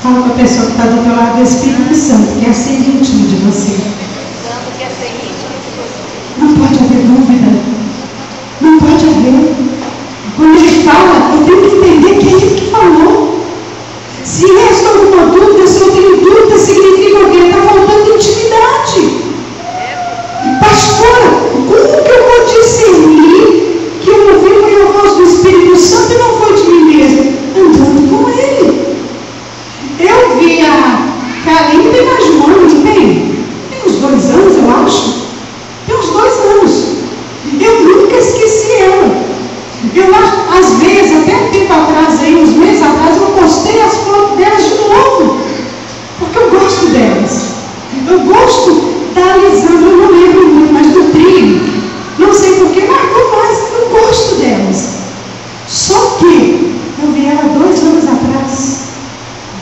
Fala com a pessoa que está do teu lado, o Espírito Santo quer ser íntimo de você. Não pode haver dúvida. Não pode haver. Quando ele fala, eu tenho que entender que é ele que falou. Se resta alguma dúvida, se eu tenho dúvida, significa que está faltando intimidade. Pastora, como que eu vou discernir que eu ouvi a voz do Espírito Santo e não foi de mim mesmo? Andando com ele. Eu vi a Kaline tem mais de um ano, não tem? Tem uns 2 anos, eu acho. Tem uns 2 anos. Eu nunca esqueci ela. Eu acho, às vezes, até um tempo atrás, aí, uns meses atrás, eu postei as fotos delas de novo. Porque eu gosto delas. Eu gosto da Alisandra, eu não lembro muito, mas do trio. Não sei porquê, marcou mais. Eu gosto delas. Só que eu vi ela 2 anos atrás.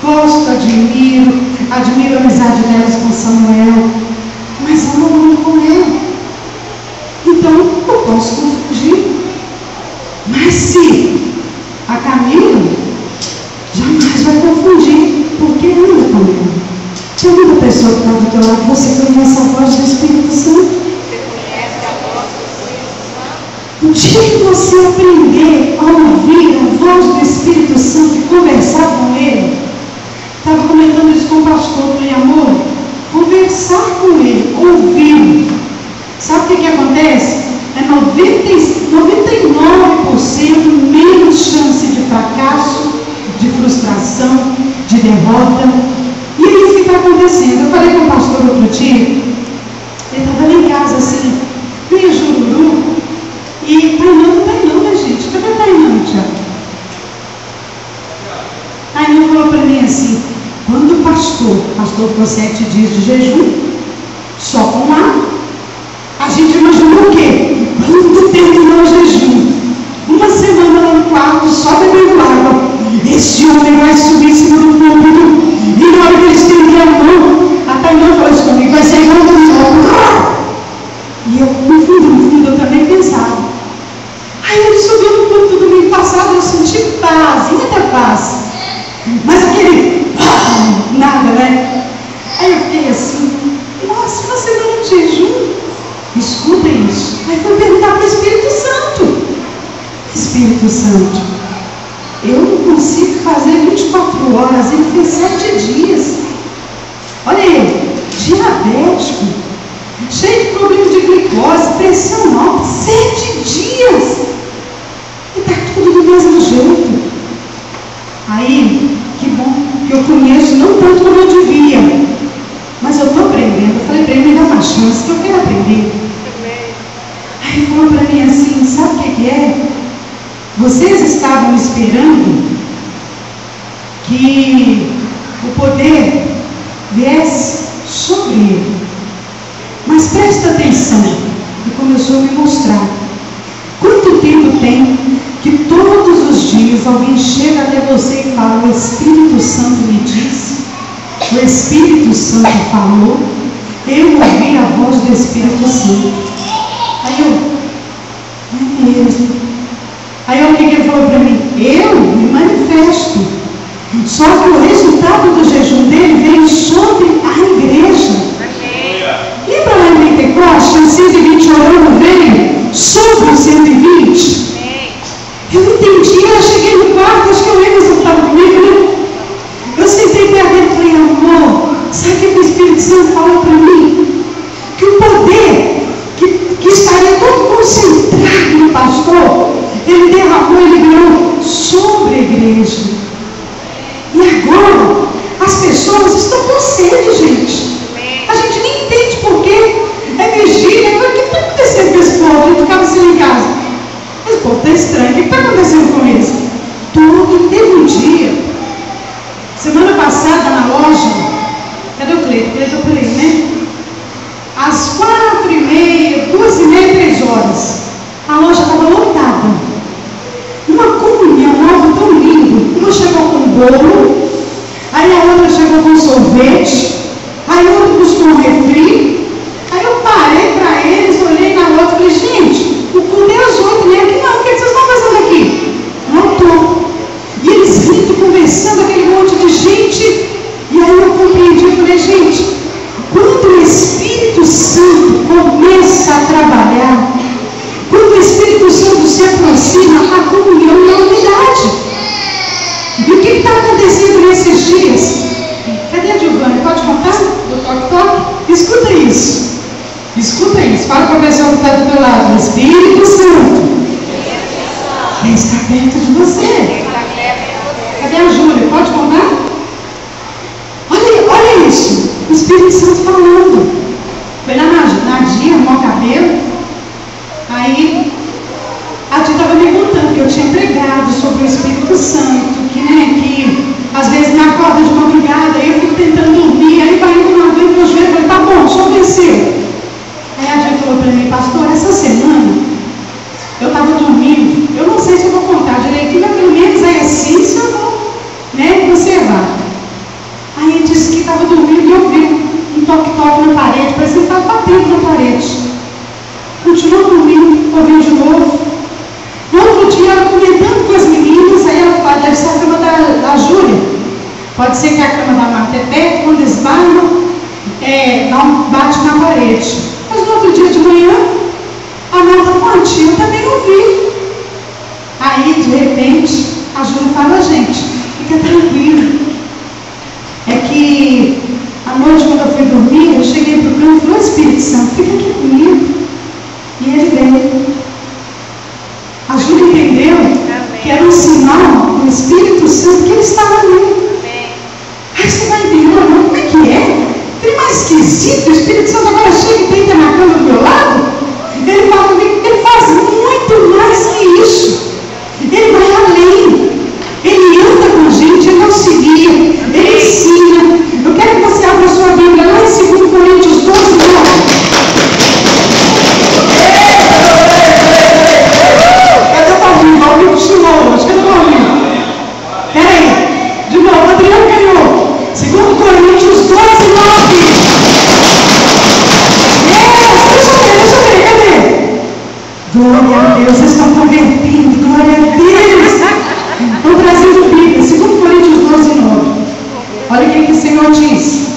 Gosto, admiro a amizade delas com Samuel. Mas eu não ando com ela. Então, eu posso confundir. Mas se a Camila jamais vai confundir, porque anda com ela. Tinha muita pessoa que está do teu lado, você conhece a voz do Espírito Santo. O dia que você aprender a ouvir a voz do Espírito Santo e conversar com ele, estava comentando isso com o pastor, falei, amor, conversar com ele, ouvir. Sabe o que acontece? É 99% menos chance de fracasso, de frustração, de derrota. E é isso que está acontecendo. Eu falei com o pastor outro dia, ele estava lá em casa assim, meio jururu, e Tainã não está aí não, né, gente? Cadê a Tainã, Tiago? Tainã falou para mim assim, quando o pastor ficou 7 dias de jejum, só com água, a gente imaginou o quê? Quando terminou o jejum, 1 semana lá no quarto, só bebendo água, esse homem vai subir em cima do púlpito, e na hora que ele estender a mão, a Tainã falou isso comigo, vai ser igual do sol. E eu, no fundo, eu também pensava. Aí ele subiu no púlpito do domingo passado, eu senti paz, muita paz. Mas aquele, nada, né? Aí eu fiquei assim, nossa, 1 semana de jejum. Escutem isso. Aí foi perguntar para o Espírito Santo. Espírito Santo, eu não consigo fazer 24 horas, ele fez 7 dias. Olha ele, diabético, cheio de problema de glicose, pressão alta, 7 dias. E está tudo do mesmo jeito. Aí, que bom que eu conheço, não tanto como eu devia, mas eu estou aprendendo. Eu falei para ele, me dá uma chance, que eu quero aprender. Aí ele falou para mim assim, sabe o que é? Vocês estavam esperando que o poder viesse sobre ele. Mas presta atenção. E começou a me mostrar. Quanto tempo tem que todos os dias alguém chega até você e fala, o Espírito Santo me disse, o Espírito Santo falou, eu ouvi a voz do Espírito Santo. Aí eu, é mesmo. Aí o que ele falou para mim? Eu me manifesto. Só que o resultado do jejum dele veio sobre a igreja. Lembra lá em Pentecostes, os 120 orando veio sobre os 120? Eu entendi, eu cheguei no quarto, acho que eu lembro que você estava comigo, né? Eu sentei perto dele e falei, amor, sabe o que o Espírito Santo falou para mim? Que o poder que estaria todo concentrado no pastor, ele derramou, ele virou sobre a igreja. E agora, as pessoas estão com sede, gente. A gente nem entende por quê. É vigília. O que está acontecendo com esse povo? Ele ficava assim em casa. Esse povo está estranho. O que está acontecendo com eles? Tudo. Teve um dia, semana passada, na loja. Cadê o Cleito? Cleito eu falei, né? Às 4h30, 2h30, 3 horas. A loja estava lotada. Uma comunhão, algo tão lindo. Uma chegou com bolo, aí a outra chegou com sorvete, a Aí a tia estava me contando que eu tinha pregado sobre o Espírito Santo, que às vezes me acorda de madrugada, eu fico tentando dormir, aí vai indo na dor, meu joelho, eu falei, tá bom, só venceu. Aí a tia falou para mim, pastor, essa semana eu estava dormindo, eu não sei se eu vou contar direitinho, mas pelo menos a essência eu vou conservar. Aí ele disse que estava dormindo e eu vi um toque-toque na parede, parecia que estava batendo na parede. Continuou dormindo, ouviu de novo. No outro dia, ela comentando com as meninas, aí ela fala, deve ser a cama da Júlia. Pode ser que a cama da Marta é perto, quando esbarram, bate na parede. Mas no outro dia de manhã, a Marta falou, tia, eu também ouvi. Aí, de repente, a Júlia fala, gente, fica tranquila. É que à noite, quando eu fui dormir, eu cheguei para o canto e falei, Espírito Santo, fica aqui comigo. E ele veio. A Júlia entendeu que era um sinal do Espírito Santo que ele estava ali. Aí você vai entender, como é que é? Tem mais esquisito, o Espírito Santo agora chega e deita na cama do meu lado. Ele fala comigo, ele faz muito mais que isso. Ele vai além. Ele anda com a gente, ele auxilia, ele ensina. Eu quero que você abra a sua Bíblia lá em 2 Coríntios 12, 9. Cadê o Paulinho? O Paulinho chegou hoje. Cadê o Paulinho? Peraí. De novo, Adriano ganhou. 2 Coríntios 12, 9. Deixa eu ver. Cadê? Glória a Deus, vocês estão convertindo. Glória a Deus. Estou trazendo Bíblia. 2 Coríntios 12, 9. Olha o que o Senhor diz.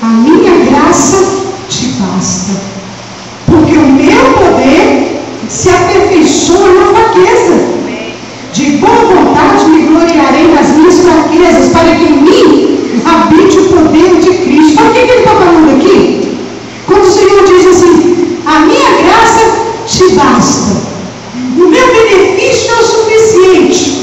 A minha graça te basta. Porque o meu poder se aperfeiçoa na fraqueza. De boa vontade me gloriarei nas minhas fraquezas, para que em mim habite o poder de Cristo. Sabe o que ele está falando aqui? Quando o Senhor diz assim, a minha graça te basta. O meu benefício é o suficiente.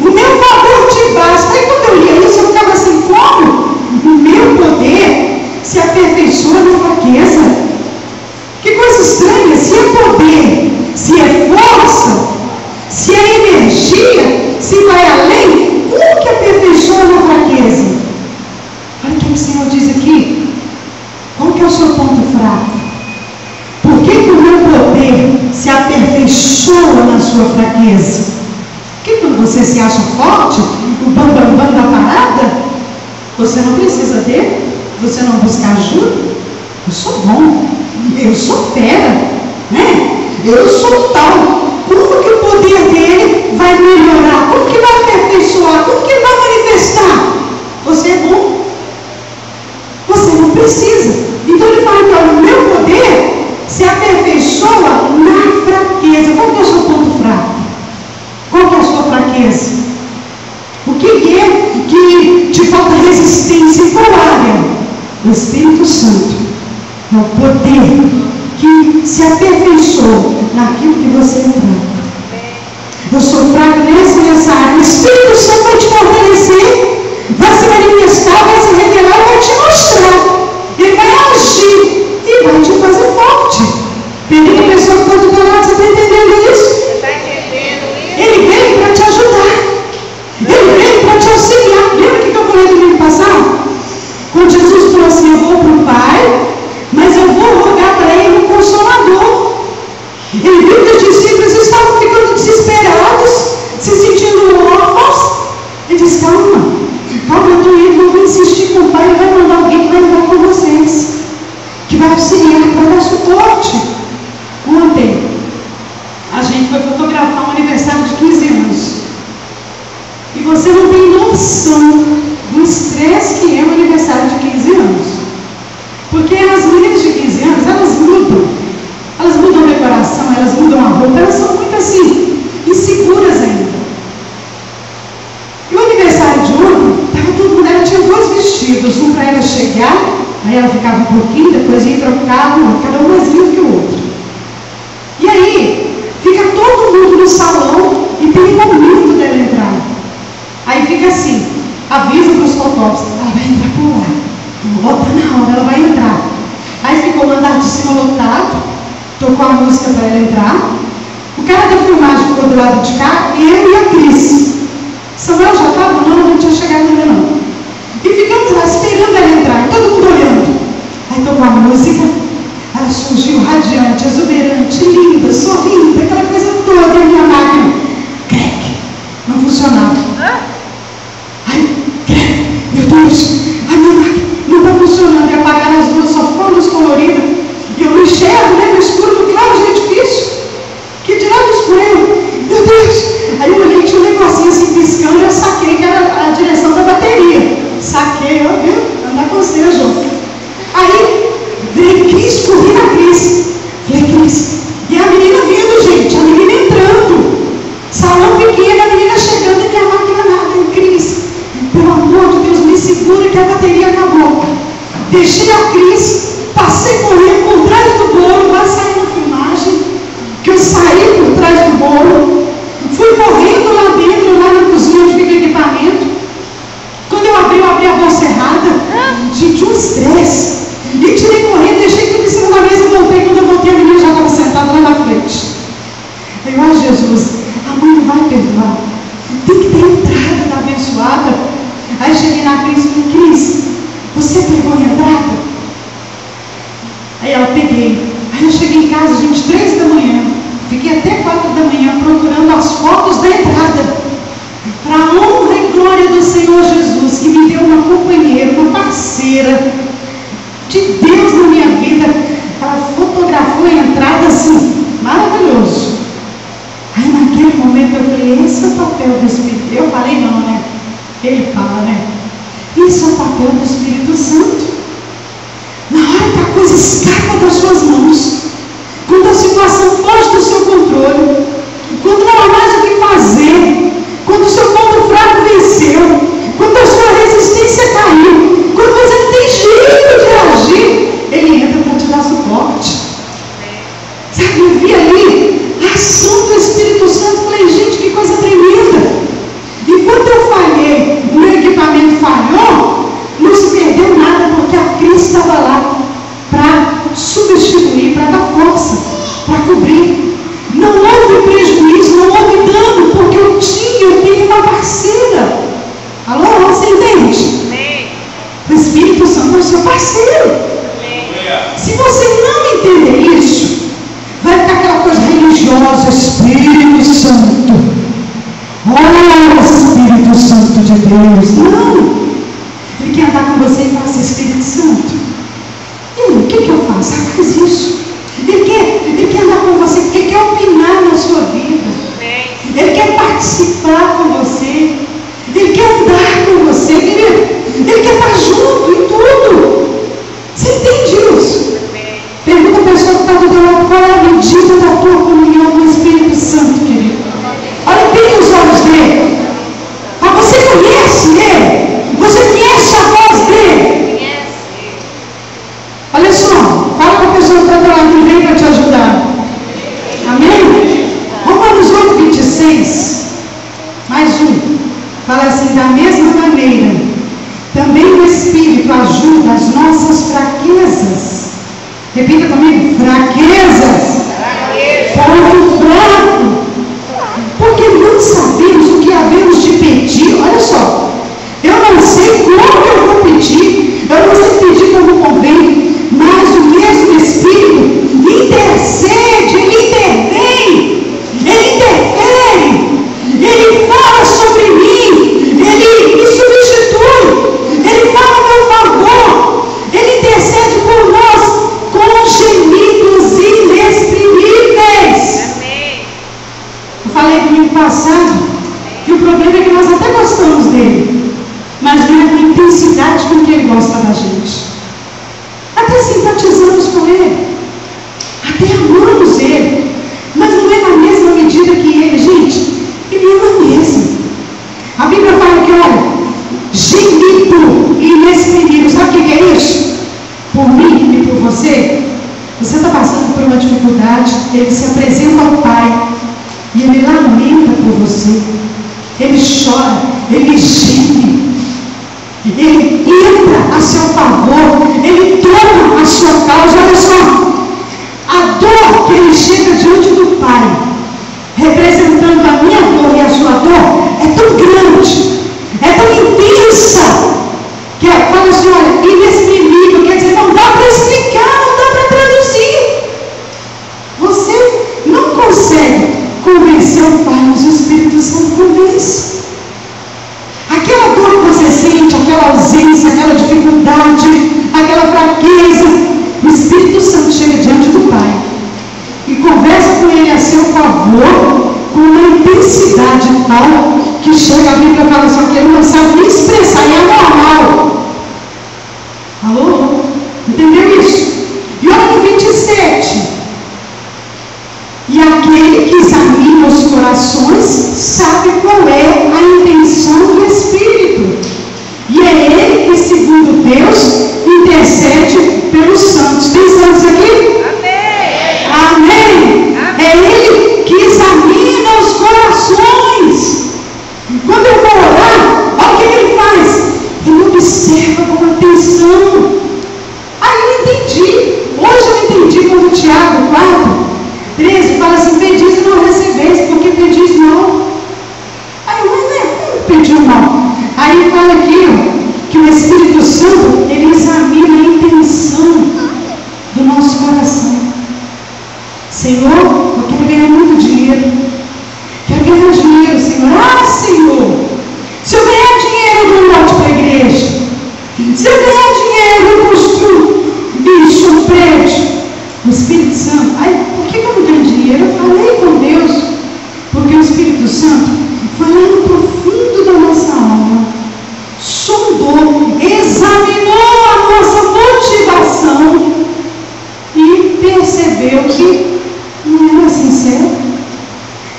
O meu favor te basta. Aí quando eu lia isso, eu ficava assim, como? O meu poder se aperfeiçoa na fraqueza. Que coisa estranha, se é poder, se é força, se é energia, se vai além, como que aperfeiçoa na fraqueza? Olha o que o Senhor diz aqui. Qual que é o seu ponto fraco? Por que o meu poder se aperfeiçoa na sua fraqueza? Porque quando você se acha forte, o bam da parada, você não precisa dele, você não busca ajuda. Eu sou bom, eu sou fera, né? Eu sou tal. Como que o poder dele vai melhorar? Como que vai aperfeiçoar? Como que ele vai manifestar? Você é bom. Você não precisa. Então ele fala que o meu poder se aperfeiçoa na fraqueza. Qual que é o seu ponto fraco? Qual que é a sua fraqueza? O que é que te falta resistência? Em qual área? O Espírito Santo é o poder que se aperfeiçoa naquilo que você é fraco. Eu sou fraco nessa área. O Espírito Santo vai te fortalecer, vai se manifestar, vai se revelar, vai te mostrar. Ele vai agir e vai te fazer forte. Tem uma pessoa que está do teu lado, você está entendendo isso? Ele veio para te ajudar. Ele veio para te auxiliar. Lembra o que eu falei domingo passado? Quando Jesus falou assim, eu vou para o Pai, mas eu vou rogar para ele um Consolador. Ele viu que os discípulos estavam ficando desesperados, se sentindo órfãos. Ele disse, calma, eu estou indo, eu vou insistir com o Pai, ele vai mandar alguém que vai andar com vocês, que vai auxiliar, que vai dar suporte. Ontem, a gente foi fotografar um aniversário de 15 anos. E você não tem noção do estresse que é um aniversário de 15 anos. Porque as meninas de 15 anos, elas mudam a decoração, elas mudam a roupa, elas são muito assim, inseguras ainda. E o aniversário de ontem, estava todo mundo, ela tinha 2 vestidos, um para ela chegar, aí ela ficava um pouquinho, depois ia trocar, cada um mais lindo que o outro. E aí, fica todo mundo no salão e tem um momento dela entrar. Aí fica assim, avisa para os fotógrafos, ela vai entrar por lá. Volta na hora, ela vai entrar. Aí ficou o andar de cima lotado, tocou a música para ela entrar. ficou do lado de cá, e eu e a Cris. Samuel já estava? Não tinha chegado ainda não. E ficamos lá esperando ela entrar, todo mundo olhando. Aí tocou a música, ela surgiu radiante, exuberante, linda, sorrindo, aquela coisa toda, e a minha máquina, crack, não funcionava. Ai, crack, meu Deus, a minha máquina não está funcionando, e apagaram as luzes, só foram luz colorida, e eu não enxergo, né, no escuro do claro, gente, difícil, que dirá do escuro, meu Deus. Aí eu olhei, tinha um negocinho assim piscando, e eu saquei que era a direção da bateria. Saquei, ó, viu? Andar com você, João. Aí, veio Cris, corri na Cris. Falei, Cris, e a menina vindo, gente, a menina entrando. Salão pequeno, a menina chegando, e minha máquina nada. Cris, pelo amor de Deus, me segura que a bateria acabou. Deixei a Cris, passei correndo por trás do bolo, vai sair na filmagem, que eu saí por trás do bolo. Fui correndo lá dentro, lá na cozinha onde fica o equipamento. Quando eu abri a bolsa errada, gente, um estresse. E tirei correndo, deixei tudo em cima da mesa e voltei. Quando eu voltei, a menina já estava sentada lá na frente. Eu, ai Jesus, a mãe não vai perdoar. Tem que ter entrada da abençoada. Aí cheguei na Cris e falei, Cris, você pegou a entrada? Aí ela, peguei. Aí eu cheguei em casa, gente, 3 da manhã. Fiquei até 4 da manhã procurando as fotos da entrada. Para a honra e glória do Senhor Jesus, que me deu uma companheira, uma parceira de Deus na minha vida. Ela fotografou a entrada assim, maravilhoso. Aí naquele momento eu falei, esse é o papel do Espírito. Eu falei não, né? Ele fala, né? Isso é o papel do Espírito Santo. Na hora que a coisa escapa das suas mãos, quando a situação foge do seu controle, quando não há mais o que fazer, quando o seu ponto fraco venceu, quando a sua resistência caiu, quando você não tem jeito de agir, ele entra para te dar suporte. Sabe, eu vi ali a ação do Espírito Santo, falei, gente, que coisa tremenda. E quando eu falhei, o meu equipamento falhou, não se perdeu nada, porque a Cris estava lá para substituir, para dar força, para cobrir. Não houve prejuízo, não houve dano, porque eu tenho uma parceira. Alô, você entende? Amém. O Espírito Santo é o seu parceiro. Amém. Se você não entender isso, vai ficar aquela coisa religiosa, Espírito Santo. Oh, Espírito Santo de Deus. Não. Ele quer andar com você e falar assim, Espírito Santo. E aí, o que eu faço? Faz isso. Ele quer andar com você, porque ele quer opinar na sua vida. Ele quer participar com você. Ele quer andar com você, querido. Ele quer estar junto em tudo. Você entende isso? Pergunta a pessoa que está do teu lado, qual é a medida da tua comunhão com o Espírito Santo, querido? Olha bem os olhos dele. Mas você conhece ele? Você conhece a voz dele? Olha só, fala com a pessoa que está do lado, ele vem para te ajudar. Amém? Romanos 8, 26. Mais um. Fala assim, da mesma maneira, também o Espírito ajuda as nossas fraquezas. Repita comigo, fraquezas. Ponto fraco. Porque não sabemos o que havemos de pedir. Olha só, eu não sei como eu vou pedir, eu não sei pedir como convém, mas o mesmo Espírito intercede, ele intervém, ele interfere, ele fala sobre mim, ele me substitui, ele fala a meu favor, ele intercede por nós com gemidos inexprimíveis. Amém. Eu falei domingo passado que o problema é que nós até gostamos dele, mas não é com a intensidade com que ele gosta da gente. Até simpatizamos com ele, até amamos ele, mas não é na mesma medida que ele, gente, ele ama mesmo. A Bíblia fala que, olha, gemido e inexprimível, sabe o que é isso? Por mim e por você está passando por uma dificuldade, ele se apresenta ao Pai, e ele lamenta por você, ele chora, ele geme, ele entra a seu favor, ele toma a sua causa. Olha só, a dor que ele chega diante do Pai, representando convencer o Pai, mas o Espírito Santo convence. Aquela dor que você sente, aquela ausência, aquela dificuldade, aquela fraqueza, o Espírito Santo chega diante do Pai e conversa com ele a seu favor, com uma intensidade tal que chega a Bíblia e fala só que ele não sabe nem expressar, e é normal. Alô? Entendeu isso? E olha no 27. E aquele que examina os corações sabe qual é a intenção do Espírito. E é ele que, segundo Deus, intercede pelos santos. Tem santos aqui? Amém! Amém! É ele que examina os corações. Quando eu vou orar, olha o que ele faz. Ele observa com atenção. Aí eu entendi. Hoje eu entendi quando Tiago 4:13 fala assim: pedis e não recebeis, porque pedis mal. Aí eu, como pediu mal? Aí fala aqui, ó, que o Espírito Santo, ele examina a intenção do nosso coração. Senhor, eu quero ganhar muito dinheiro. Quero ganhar dinheiro, Senhor. Ah, Senhor, se eu ganhar dinheiro, eu não volto para a igreja. Se eu ganhar dinheiro, eu construo um prédio. O Espírito Santo, por que eu não ganho dinheiro? Eu falei com Deus, porque o Espírito Santo foi lá no profundo da nossa alma, sondou, examinou a nossa motivação e percebeu que não era sincero.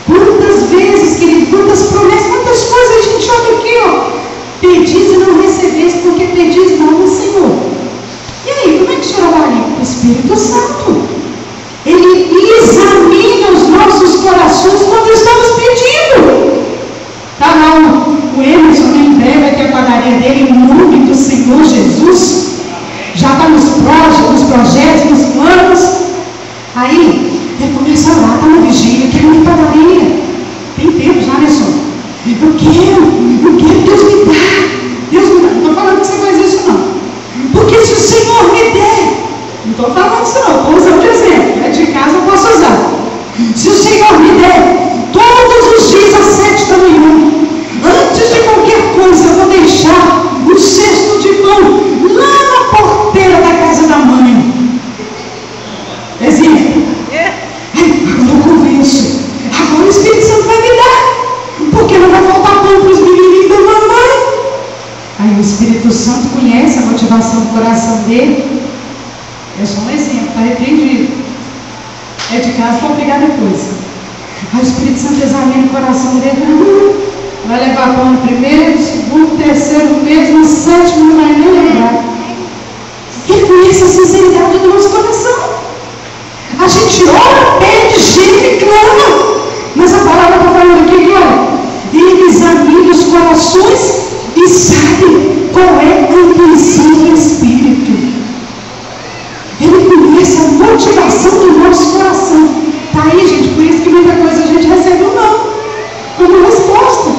Quantas vezes, querido, quantas promessas, quantas coisas a gente olha aqui, ó. Pedis e não recebeste, porque pedis mal no Senhor. E aí, como é que o Senhor avalia? O Espírito Santo. Ele examina os nossos corações quando estamos pedindo. Está lá o Emerson, em breve vai ter a padaria dele, em nome do Senhor Jesus. Já está nos projetos, nos planos. Aí, ele começa a orar, está na vigília, quer ir padaria. Tem tempo já, né, senhor? Eu quero, Deus me dá. Deus me dá. Não estou falando que você faz isso, não. Porque se o Senhor me der, não estou falando isso não, estou usando de exemplo, de casa eu posso usar. Se o Senhor me der, todos os dias às 7 da manhã, antes de qualquer coisa, eu vou deixar um cesto de pão lá na porteira da casa da mãe. Exemplo. Agora eu convenço. Agora o Espírito Santo vai me dar, porque não vai faltar pão para os menininhos da mamãe. Aí o Espírito Santo conhece a motivação do coração dele. É só um exemplo, está repreendido. É de casa para brigar depois. Aí o Espírito Santo examina o coração dele. Vai levar pão no primeiro, segundo, terceiro mês, no sétimo, não vai nem lembrar. Ele conhece a sinceridade do nosso coração. A gente ora, pede, geme e clama. Mas a palavra está falando aqui, olha, ele examina os corações e sabe qual é a intenção do Espírito. Ele conhece a motivação do nosso coração. Está aí, gente, por isso que muita coisa a gente recebe ou não, como resposta.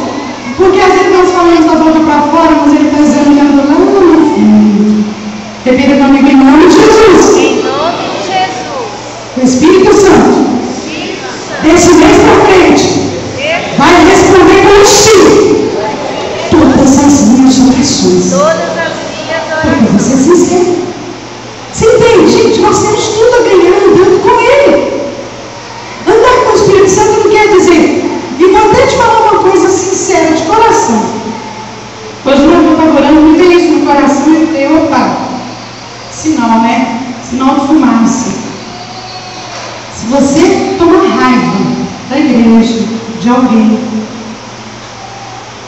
Porque às vezes nós falamos da boca para fora, mas ele está examinando lá, meu filho. Repita comigo em nome de Jesus. Em nome de Jesus. O Espírito Santo, desse mês para frente, vai responder com ti todas as minhas orações. Todas as minhas Porque orações. você é sincero. Você entende, gente? Nós temos tudo a ganhar andando com Ele. Andar com o Espírito Santo não quer dizer. E vou até te falar uma coisa sincera, de coração. Hoje eu estava orando, me veio isso no coração e eu falei, opa, sinal, né? Sinal de fumaça. Se você toma raiva da igreja, de alguém,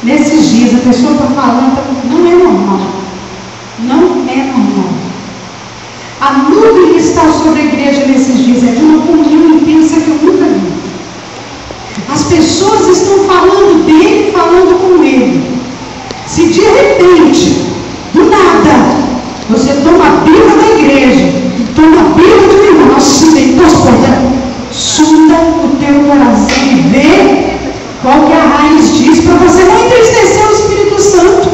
nesses dias a pessoa está falando, não é normal. Não é normal. A nuvem que está sobre a igreja nesses dias é de uma comunhão intensa que eu nunca vi. As pessoas estão falando dele, falando com ele. Se de repente, do nada, você toma a Bíblia da igreja, toma a Bíblia do irmão, assim, tem duas portas, sonda o teu coração e vê qual que é a raiz disso, para você não entristecer o Espírito Santo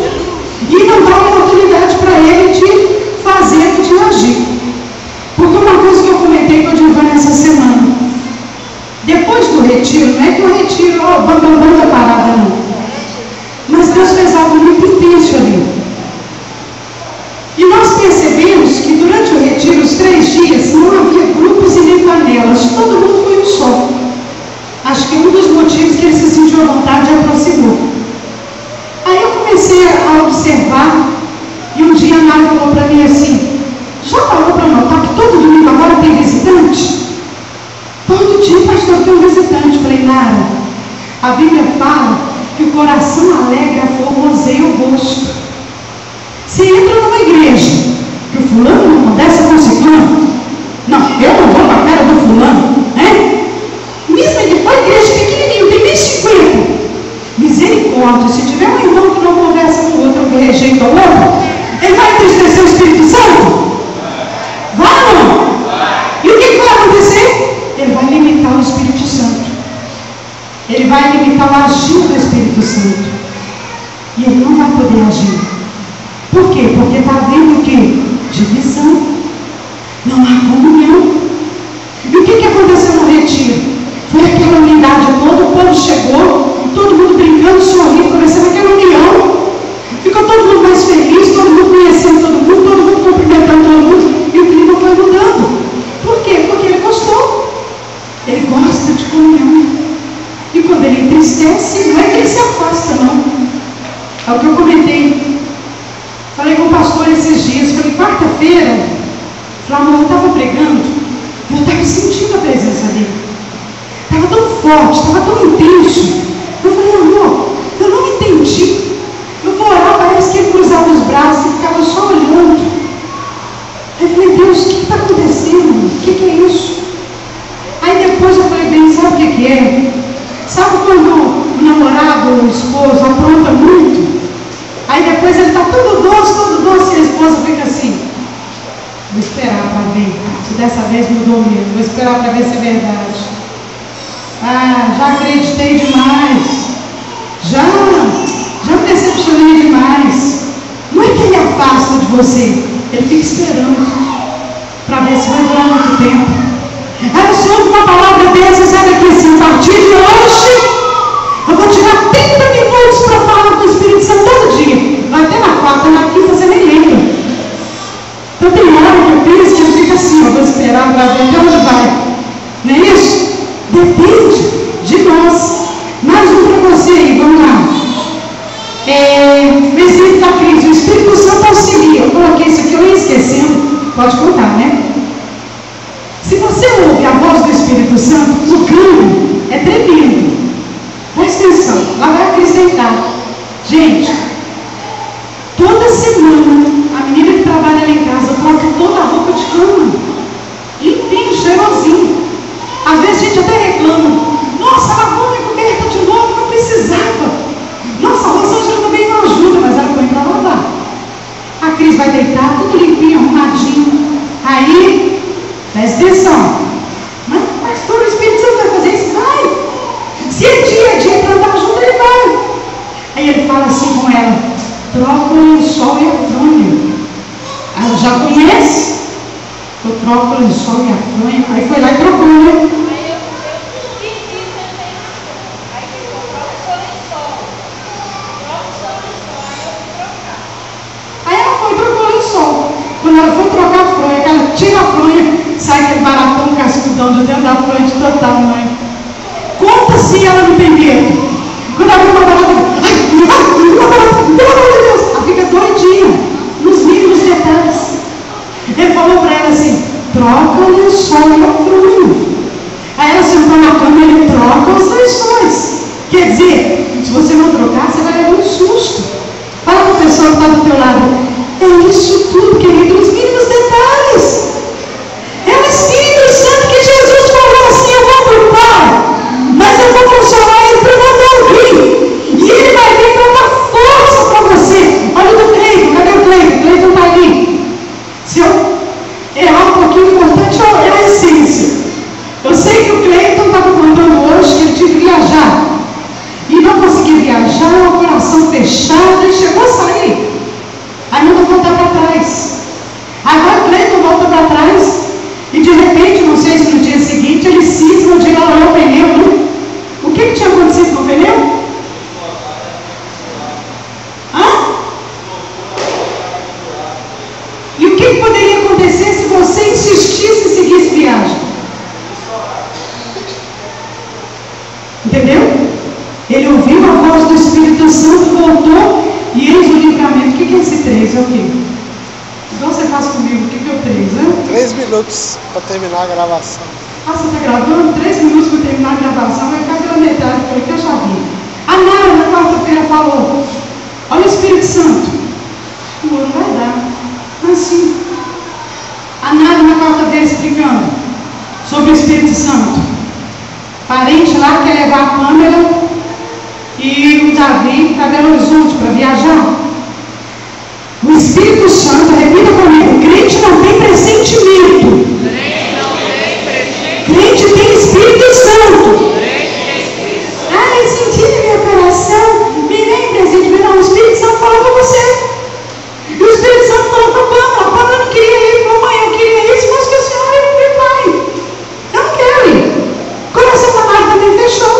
e não dar oportunidade para ele de fazer, de agir. Porque uma coisa que eu comentei com a Giovana essa semana, depois do retiro, não é que que o retiro, banda parada, não. Mas Deus fez algo muito intenso ali. E nós percebemos que durante o retiro, os 3 dias, não havia grupos e nem panelas, todo mundo foi um só. Acho que um dos motivos que ele se sentiu à vontade e aproximou. Aí eu comecei a observar, e um dia a Nara falou para mim assim: já parou para notar que todo domingo agora tem visitante? Todo dia, pastor, tem um visitante. Falei: Nara, a Bíblia fala que o coração alegra formoseia o rosto. Você entra numa igreja, que o fulano não conversa com o ciclano. Não, eu não vou para a cara do fulano, né? Mesmo que for igreja pequenininho, tem nem 50. Misericórdia, se tiver um irmão que não conversa com o outro, que rejeita o outro, ele vai entristecer o Espírito Santo? Vai ou não? E o que vai acontecer? Ele vai limitar o Espírito Santo. Ele vai limitar o agir do Espírito Santo. E ele não vai poder agir. Por quê? Porque está havendo o quê? Divisão. Não há comunhão. E o que aconteceu no retiro? Foi aquela unidade toda, o povo chegou, e todo mundo brincando, sorrindo, começando aquela união. Ficou todo mundo mais feliz, todo mundo conhecendo todo mundo cumprimentando todo mundo, e o clima foi mudando. Por quê? Porque ele gostou. Ele gosta de comunhão. E quando ele entristece, não é que ele se afasta, não. É o que eu comentei. Falei com o pastor esses dias, falei: quarta-feira, eu estava pregando, eu estava sentindo a presença dele. Estava tão forte, estava tão intenso. Eu falei: amor, eu não entendi. Eu vou orar, parece que ele cruzava os braços e ficava só olhando. Eu falei: Deus, o que está acontecendo? O que é isso? Aí depois eu falei: bem, sabe o que é? Sabe quando o namorado ou o esposo apronta muito? Aí depois ele está todo doce, e a esposa fica assim: vou esperar para ver. Se dessa vez mudou mesmo, vou esperar para ver se é verdade. Já acreditei demais. Já me decepcionei demais. Não é que ele afasta de você, ele fica esperando para ver se vai durar muito tempo. Aí o Senhor, com uma palavra dessa, sabe aqui assim: a partir de hoje, eu vou tirar 30 minutos para falar com o Espírito Santo todo dia. Vai até na quarta, na quinta, você nem lembra. Então tem hora que eu penso que ele fica assim: eu vou esperar para ver até onde vai. Não é isso? Depende de nós. Mais um para você aí, vamos lá. O exemplo da crise, o Espírito Santo auxilia. Eu coloquei isso aqui, eu ia esquecendo. Pode contar, né? Se você ouve a voz do Espírito Santo, o câmbio é tremendo. Presta atenção, lá vai acrescentar. Gente, toda semana, a menina que trabalha lá em casa troca toda a roupa de cama. Limpinho, cheirosinho. Às vezes a gente até reclama: nossa, lavou minha coberta de novo, não precisava. Nossa, a Rosângela também não ajuda, mas ela põe para lavar. A Cris vai deitar, tudo limpinho, arrumadinho. Aí, presta atenção: mas pastor, o Espírito Santo vai fazer isso? Vai. Se é dia a dia para andar junto, ele vai. Aí ele fala assim com ela: troca o lençol e a fronha. Ela já conhece. Eu troco o lençol e a fronha. Aí foi lá e trocou, né? Aí ela foi e trocou o lençol. Quando ela foi trocar a fronha, que ela tira a fronha, sai aquele baratão cascudão de dentro da fronha de todo tamanho. Conta se ela não tem medo. Quando ela vê uma barata, pelo amor de Deus, ela fica doidinha nos mínimos detalhes. Ele falou para ela assim: troca o lençol e a fronha. Aí ela sentou na cama e ele troca os lençóis. Quer dizer, se você não trocar, você vai levar um susto. Fala para a pessoa que está do teu lado: é isso tudo, querido, os mínimos detalhes. É o Espírito Santo que Jesus falou assim: eu vou para o Pai, mas eu vou consolar Entendeu? Ele ouviu a voz do Espírito Santo, voltou e eis o livramento. O que é esse 3? É o quê? Igual você faz comigo, o que é o 3? Né? 3 minutos para terminar a gravação. Ah, você está gravando? 3 minutos para terminar a gravação, vai ficar pela metade, porque eu já vi. A Nara, na quarta-feira, falou: olha o Espírito Santo. Não vai dar. Mas sim. A Nara, na quarta-feira, explicando sobre o Espírito Santo. Parente lá quer levar a câmera e o Davi para Belo Horizonte para viajar. O Espírito Santo, repita comigo: crente não tem pressentimento. Crente tem Espírito Santo. Ah, eu senti no meu coração, me vem presente. Não, o Espírito Santo falou para você. E o Espírito Santo falou para a Pamela não queria ir, mamãe, eu queria isso, mas que a senhora não me vai. Eu não quero ir. Como essa palavra também fechou.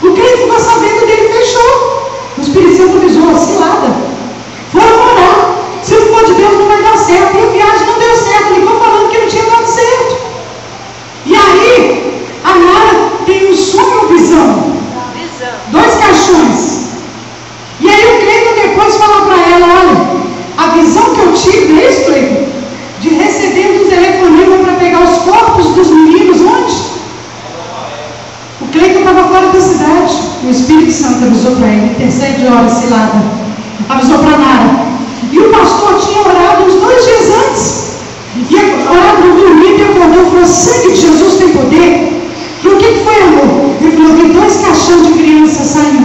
O crente ficou sabendo dele, fechou. O Espírito Santo avisou, cilada. Foram orar. Se não for de Deus, não vai dar certo. E a viagem não deu certo. Ele ficou falando que não tinha dado certo. E aí, a Nara tem um sonho ou visão? Visão. 2 caixões. E aí o Cleiton depois falou para ela: olha, a visão que eu tive, é isso, Cleiton? De receber um telefonema para pegar os corpos dos meninos, onde? O Cleiton estava fora da cidade. O Espírito Santo avisou para ele, terceira de hora, cilada. Avisou para Nara. E o pastor tinha orado uns 2 dias antes. E orado no domingo e acordou e falou: sangue de Jesus tem poder. E o que foi, amor? Ele falou: vi 2 caixões de crianças saindo